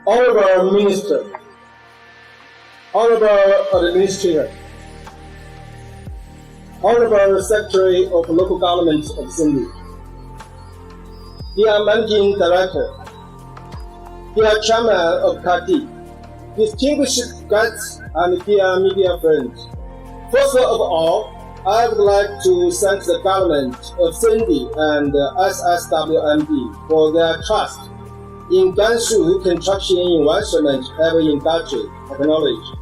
Honorable Minister, Honorable Administrator, Honorable Secretary of Local Government of Sindh, Dear Managing Director, Dear Chairman of Katy, distinguished guests and dear media friends, first of all, I would like to thank the government of Sindh and SSWMB for their trust in Gansu construction investment heavy industry technology,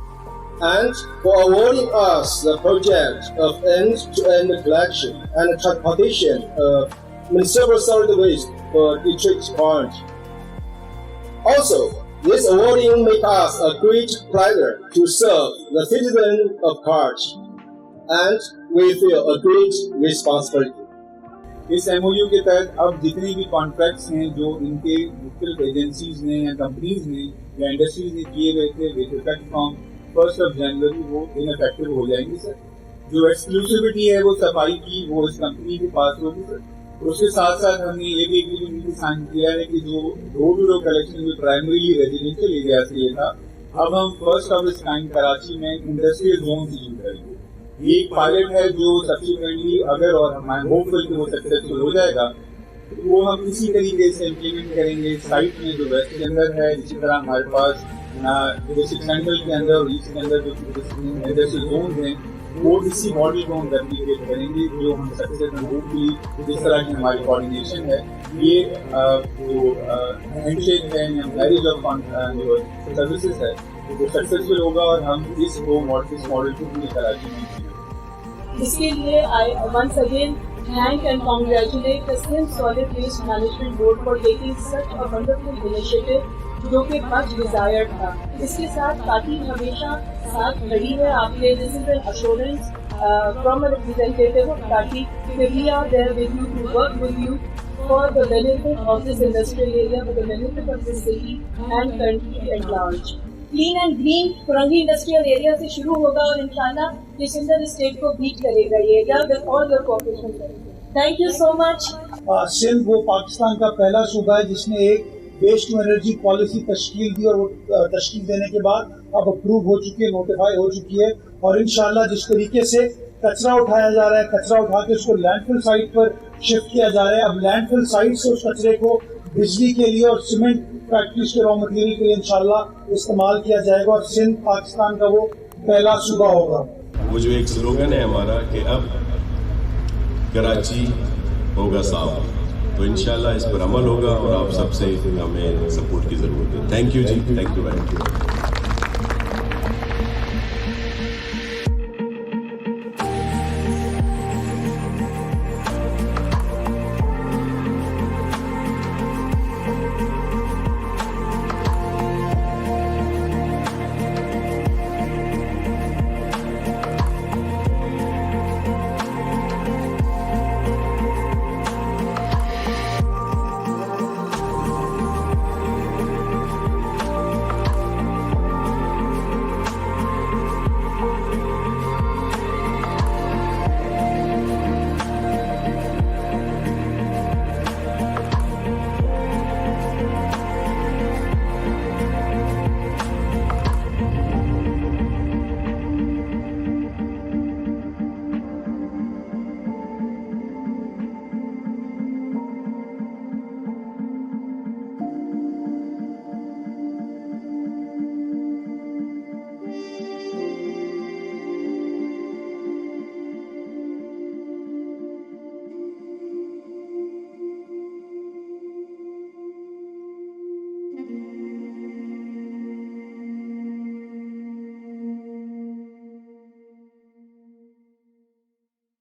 and for awarding us the project of end-to-end collection and transportation of municipal solid waste for district Korangi. Also, this awarding makes us a great pleasure to serve the citizens of Karachi, and we feel a great responsibility. इस MOU के तहत अब जितने भी contracts हैं जो इनके मुख्तलिफ एजेंसीज ने या कंपनीज ने या इंडस्ट्रीज ने किए गए थे विद इफेक्ट फ्रॉम 1 जनवरी वो इनइफेक्टिव हो जाएंगे सर। जो एक्सक्लूसिविटी है वो सफाई की वो इस कंपनी के पास होगी सर। उसके साथ साथ हमने ये भी एग्रीमेंट साइन किया है कि जो डोर टू डोर कलेक्शन जो प्राइमरी रेजिडेंशियल एरिया से ये था, अब हम फर्स्ट ऑफ इस काइंड कराची में इंडस्ट्रियल जोन से यूज करेंगे। ये एक पायलट है जो सब्सिक्वेंटली अगर और हमारे होपफुल कि वो सक्सेसफुल हो जाएगा तो वो हम इसी तरीके से इम्प्लीमेंट करेंगे साइट में जो वेस्ट के अंदर है। इसी तरह हमारे पास डिस्ट्रिक्ट सेंट्रल के अंदर और ईस्ट के अंदर जो इंडस्ट्रियल जोन हैं वो इसी मॉडल को हम रेप्लिकेट करेंगे जो हम सक्सेसफुल होपफुली जिस तरह की हमारी कोऑर्डिनेशन है ये जो हैंडशेक है या मैरिज ऑफ जो सर्विसेज है वो सक्सेसफुल होगा और हम इस मॉडल को पूरी कराची में। इसके लिए I once again thank and congratulate the Sindh Solid Waste Management Board for taking such a wonderful initiative जो कि much desired था। इसके साथ काटी हमेशा साथ खड़ी है आपके। This is an assurance from a representative of Katy that we are there with you to work with you for the benefit of this industrial area, for the benefit of this city and country at large. Clean and green Korangi industrial area से शुरू होगा और इंशाल्लाह ये Sindh state को beat करेगा ये area with all your cooperation. Thank you so much. Sindh वो पाकिस्तान का पहला सूबा है जिसने एक वेस्ट टू एनर्जी पॉलिसी तश्कील दी और वो तश्कील देने के बाद अब अप्रूव हो चुकी है, नोटिफाई हो चुकी है और इंशाल्लाह जिस तरीके से कचरा उठाया जा रहा है, कचरा उठा के उसको लैंडफिल साइट पर शिफ्ट किया जा रहा है। अब लैंडफिल साइट से उस कचरे को बिजली के लिए और सीमेंट फैक्ट्रीज के रॉ मटेरियल के लिए इंशाल्लाह इस्तेमाल किया जाएगा और सिंध पाकिस्तान का वो पहला सूबा होगा। वो जो एक स्लोगन है हमारा कि अब कराची होगा साफ, तो इंशाल्लाह इस पर अमल होगा और आप सबसे हमें सपोर्ट की जरूरत है। थैंक यू जी, थैंक यू वेरी मच।